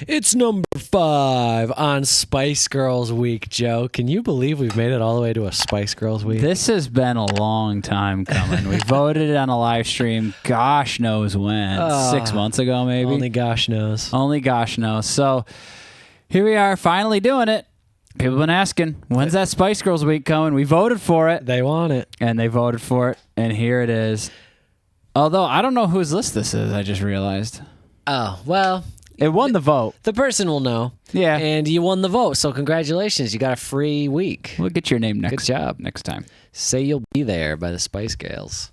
It's number 5 on Spice Girls Week, Joe. Can you believe we've made it all the way to a Spice Girls Week? This has been a long time coming. We voted on a live stream, gosh knows when, 6 months ago maybe. Only gosh knows. Only gosh knows. So here we are, finally doing it. People have been asking, when's that Spice Girls Week coming? We voted for it. They want it. And they voted for it, and here it is. Although, I don't know whose list this is, I just realized. Oh, well... It won the vote. The person will know. Yeah. And you won the vote, so congratulations. You got a free week. We'll get your name next. Good job. Next time. Say You'll Be There by the Spice Girls.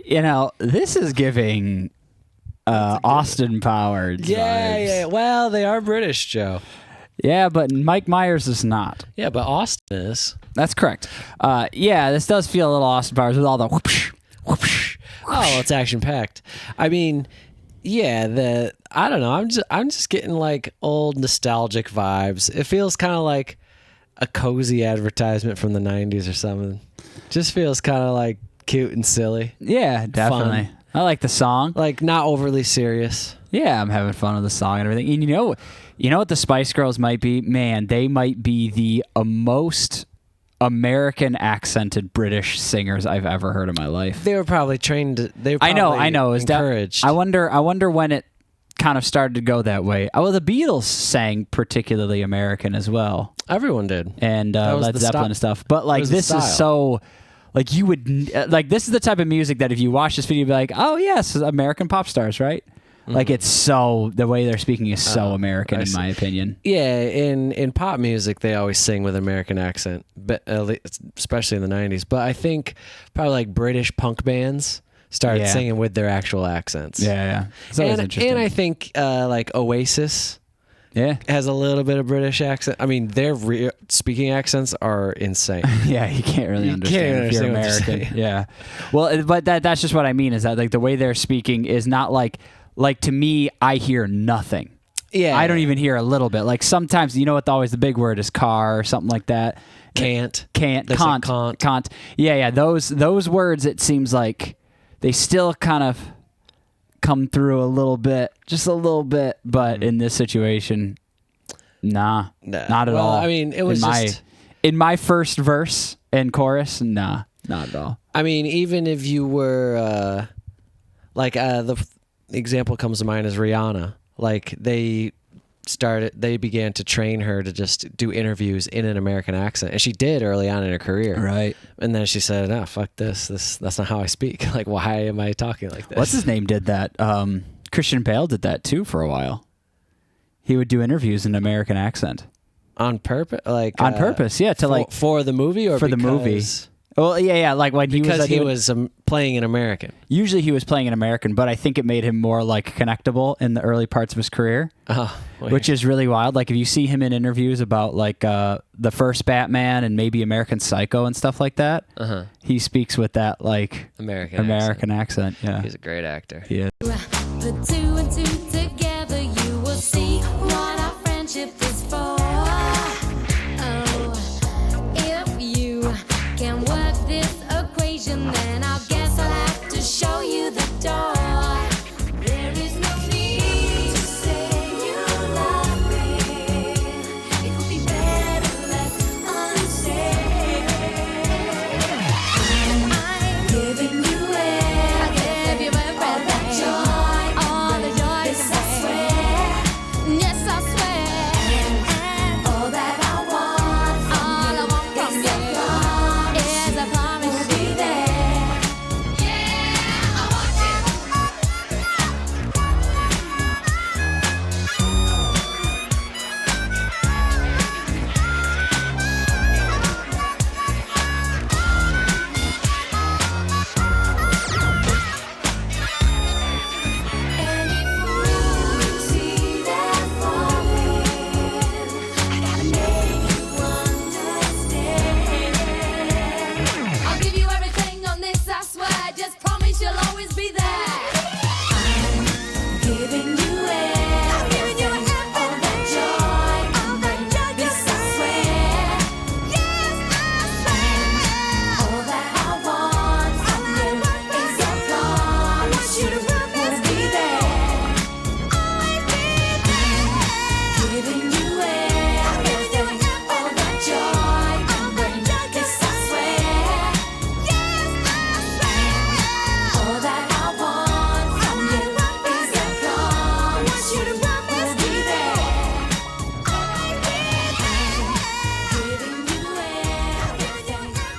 You know, this is giving Austin Powers vibes. Yeah. Well, they are British, Joe. Yeah, but Mike Myers is not. Yeah, but Austin is. That's correct. Yeah, this does feel a little Austin Powers with all the whoopsh, whoopsh. Oh, it's action-packed. I mean, yeah, I don't know. I'm just getting like old nostalgic vibes. It feels kind of like a cozy advertisement from the 90s or something. Just feels kind of like cute and silly. Yeah, definitely. Fun. I like the song. Like not overly serious. Yeah, I'm having fun with the song and everything. And you know what the Spice Girls might be? Man, they might be the most American accented British singers I've ever heard in my life. They were probably trained. They were probably I know. Encouraged. I wonder when it kind of started to go that way. Oh, well, the Beatles sang particularly American as well. Everyone did. And Led Zeppelin and stuff. But like this is so. Like you would like this is the type of music that if you watch this video, you'd be like, oh yes, American pop stars, right? Mm-hmm. Like it's so the way they're speaking is so American in my opinion. Yeah, in pop music they always sing with an American accent, but especially in the 90s. But I think probably like British punk bands started singing with their actual accents. Yeah. So and I think like Oasis. Yeah, has a little bit of British accent. I mean, their speaking accents are insane. Yeah, you can't really understand if you're American. Yeah, well, but that's just what I mean is that like the way they're speaking is not like to me. I hear nothing. Yeah, I don't even hear a little bit. Like sometimes, you know what? Always the big word is car or something like that. Can't. Can't. Yeah. Those words. It seems like they still kind of come through a little bit, just a little bit, but in this situation, not at all. I mean, it was in my first verse and chorus, not at all. I mean, even if you were the example comes to mind is Rihanna. Like they began to train her to just do interviews in an American accent, and she did early on in her career. Right. And then she said, "No, fuck this. That's not how I speak. Like, why am I talking like this?" What's his name did that? Christian Bale did that too for a while. He would do interviews in an American accent on purpose, on purpose. Yeah, for the movie or for the movie. Well, yeah, like when he was playing an American. Usually he was playing an American, but I think it made him more like connectable in the early parts of his career, which is really wild. Like if you see him in interviews about like the first Batman and maybe American Psycho and stuff like that, he speaks with that like American accent. Yeah, he's a great actor. Yeah. The two and two together, you will see what our friendship is for. If you can work this equation, then I guess I'll have to show you the door. There is no need to say you love me. It would be better left unsaid. I'm giving you it. I give you all that joy, all the joy. Yes, I swear. Yes, I swear. And all that I want from you is a promise to be there. Yeah, I want any fool you see that falling, I gotta make you understand. I'll give you everything on this, I swear. Just promise you'll always be there. I'm giving you it. I'm giving you everything. All that joy, all that joy. Yes, I swear. Yes, I swear. All that I want from you is a promise. I want you to promise be there. Always be there. Giving you it. I'm giving you everything. All that joy, all that joy. Yes, I swear. Yes, I swear. All that I want from you is a promise. I want you to promise be there. Always be there. Giving you it.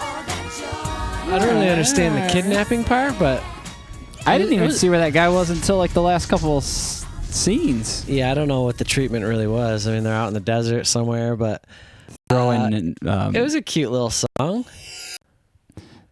All that joy. I don't really understand the kidnapping part, but I didn't even see where that guy was until like the last couple of scenes. yeah, I don't know what the treatment really was. I mean, they're out in the desert somewhere, but Throwing, it was a cute little song.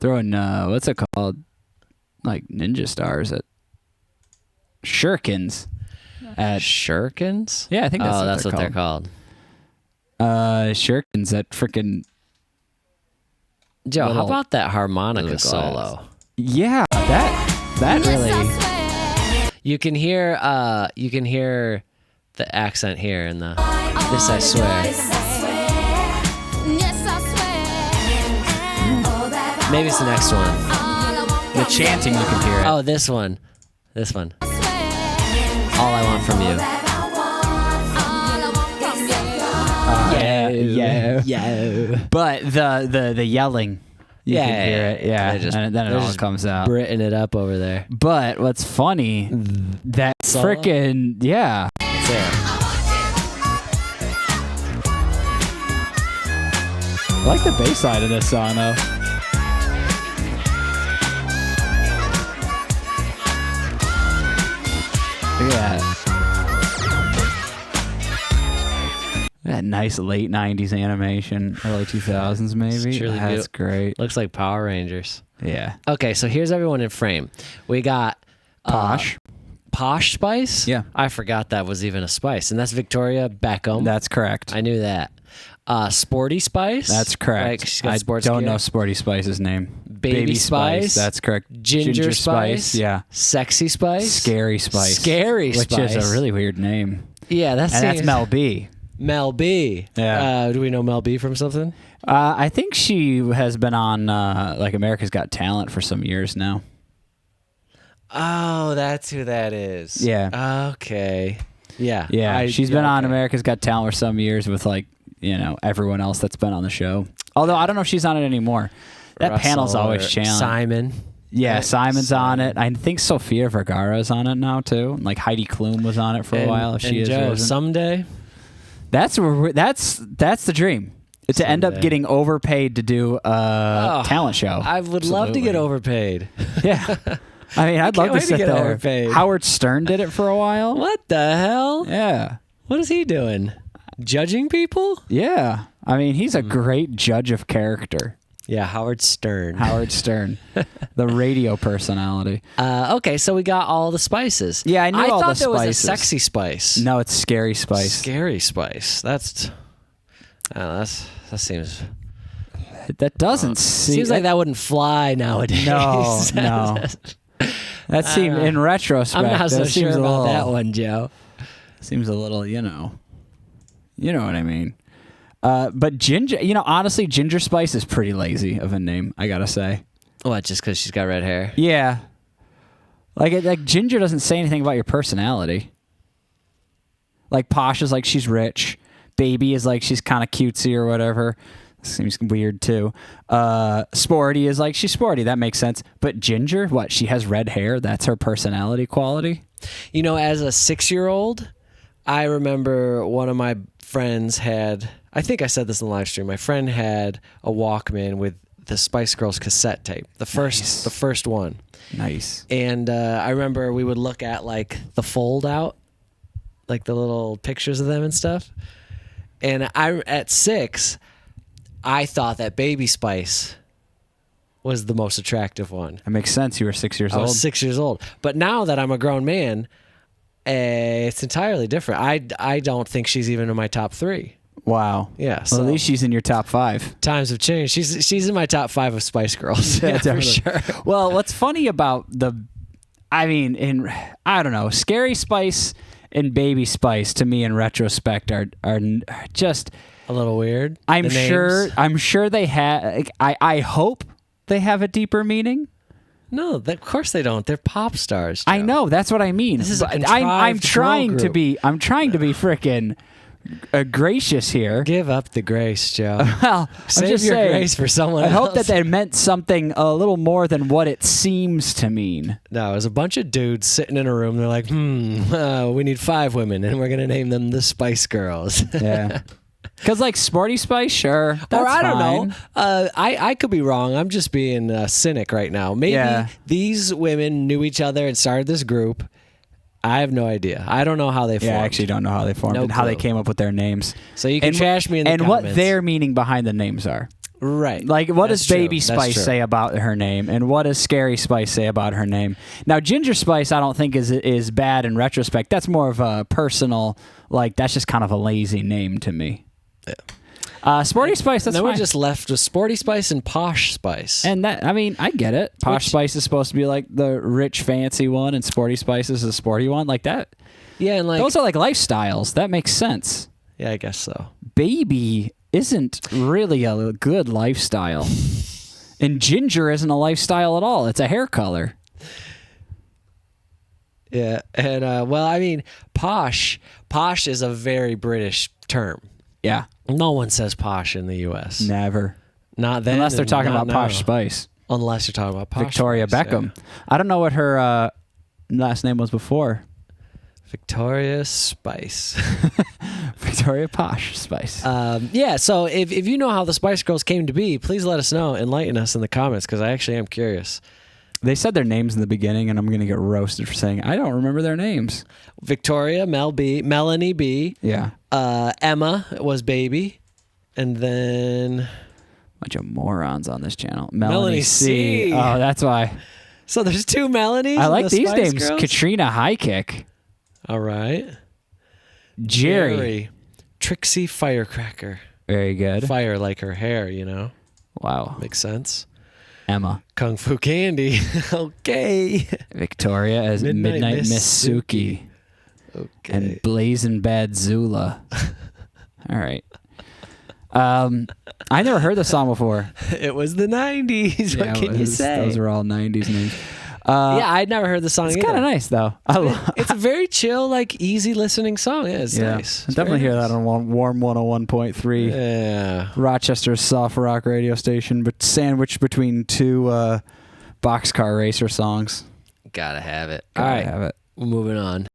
what's it called? Like ninja stars at shurikens. At Shurikens? yeah, I think that's Oh, what that's they're what they're called. Shurikens at freaking Joe, how Little- about that harmonica little solo? yeah. That Yes, really. I swear. You can hear the accent here in the this I swear. Yes, I swear. Yes, I swear. All that I Maybe it's the next one. all I want The from chanting, you can hear it. Oh, this one. This one. you. Swear. All I want from you. That I want, all I want from you. yeah. But the yelling, you Yeah, can hear it. Yeah, They're just- and then it they're all just comes out. Britting it up over there. But what's funny, that Solo? freaking yeah. It's there. I like the bass side of this song though. Look at that. That nice late 90s animation, early 2000s maybe. truly That's great. Looks like Power Rangers. Yeah. Okay, so here's everyone in frame. We got Posh. Posh Spice. Yeah. I forgot that was even a spice, and that's Victoria Beckham. That's correct. I knew that. Sporty Spice. That's correct. Like, she's got I sports don't gear. know Sporty Spice's name. Baby Spice. That's correct. Ginger Spice. Yeah. Sexy Spice. Scary Spice. Scary Which Spice. is a really weird name. Yeah, And that's Mel B. Mel B. Yeah. Do we know Mel B from something? I think she has been on like America's Got Talent for some years now. Oh, that's who that is. Yeah. Okay. Yeah. Yeah, she's been on okay. America's Got Talent for some years with like, everyone else that's been on the show. Although I don't know if she's on it anymore. That Russell panel's always or challenging. Simon. Yeah, Right, Simon's on it. I think Sofia Vergara's on it now too. Like Heidi Klum was on it for a while. If she and is, or Joe, isn't. someday. That's the dream. To end up Someday. getting overpaid to do a talent show. I would love to get Absolutely. overpaid. Yeah. I mean, I'd love can't to wait to sit get there. overpaid. Howard Stern did it for a while. What the hell? Yeah. What is he doing? Judging people? Yeah. I mean, he's a great judge of character. Yeah, Howard Stern. Howard Stern, the radio personality. Okay, so we got all the spices. Yeah, I knew all the thought there was a spices. sexy spice. No, it's Scary Spice. Scary spice. That seems. That doesn't seem... Seems like that wouldn't fly nowadays. No. That seems, in retrospect, I'm not so that seems sure a about little, that one, Joe. Seems a little, you know what I mean. But Ginger, honestly, Ginger Spice is pretty lazy of a name, I gotta say. What, just because she's got red hair? Yeah. Like Ginger doesn't say anything about your personality. Like Posh is like she's rich. Baby is like she's kind of cutesy or whatever. Seems weird too. Sporty is like she's sporty. That makes sense. But Ginger, what? She has red hair. That's her personality quality. As a 6-year-old, I remember one of my friends had. I think I said this in the live stream. My friend had a Walkman with the Spice Girls cassette tape. The first one. Nice. And I remember we would look at like the fold out, like the little pictures of them and stuff. And at 6. I thought that Baby Spice was the most attractive one. That makes sense. You were 6 years old. I was 6 years old. But now that I'm a grown man, it's entirely different. I don't think she's even in my top 3. Wow. Yeah. Well, So at least she's in your top 5. times have changed. She's in my top 5 of Spice Girls. Yeah, for definitely. sure. Well, what's funny about I don't know, Scary Spice and Baby Spice to me in retrospect are just A little weird. I'm the names. sure they have. I hope they have a deeper meaning. No, of course they don't. They're pop stars. I Joe. know that's what I mean. This is a But I'm contrived trying girl to group. be. I'm trying to be frickin' gracious here. Give up the grace, Joe. Well, I'm Save just your saying, grace for someone I else. hope that they meant something a little more than what it seems to mean. No, it was a bunch of dudes sitting in a room. They're like, we need 5 women, and we're going to name them the Spice Girls. Yeah. Because like Sporty Spice, sure. That's or I don't fine. know. I could be wrong. I'm just being a cynic right now. Maybe these women knew each other and started this group. I have no idea. I don't know how they formed. Yeah, I actually don't know how they formed No and how they clue. came up with their names. So you can trash me in the and comments. what their meaning behind the names are. Right. Like, what That's does Baby true. That's Spice true. say about her name, and what does Scary Spice say about her name? Now, Ginger Spice, I don't think is bad in retrospect. That's more of a personal, like that's just kind of a lazy name to me. Yeah. Sporty Spice, that's then fine. we're just left with Sporty Spice and Posh Spice. And that, I mean, I get it. Posh Spice is supposed to be like the rich, fancy one, and Sporty Spice is the sporty one, like that. Yeah, and like Those are like lifestyles. That makes sense. yeah, I guess so. Baby isn't really a good lifestyle. And ginger isn't a lifestyle at all. It's a hair color. Yeah, and well, I mean, posh is a very British term. Yeah. No one says posh in the U.S. Never. Not then, Unless they're and talking not about Posh now. Spice. Unless you're talking about Posh Victoria Spice, Beckham. yeah. I don't know what her last name was before. Victoria Spice. Victoria Posh Spice. Yeah, so if you know how the Spice Girls came to be, please let us know. Enlighten us in the comments, because I actually am curious. They said their names in the beginning, and I'm going to get roasted for saying I don't remember their names. Victoria, Melanie B. Yeah. Emma was Baby. And then... Bunch of morons on this channel. Melanie C. Oh, that's why. So there's 2 Melanies. I in like the these Spice names. Girls? Katrina High Kick. All right. Jerry. Trixie Firecracker. Very good. Fire like her hair, you know? Wow. Makes sense. Emma. Kung Fu Candy. Okay. Victoria as Midnight Miss Suki. Okay. And Blazing Bad Zula. All right. I never heard the song before. It was the 90s. Yeah, What can you say? Those are all 90s names. Yeah, I'd never heard the song It's either. kind of nice, though. It's a very chill, like, easy listening song. Yeah, it's nice. I definitely hear that on Warm 101.3. Yeah. Rochester's soft rock radio station, but sandwiched between 2 boxcar racer songs. Gotta have it. Gotta All right. have it. Moving on.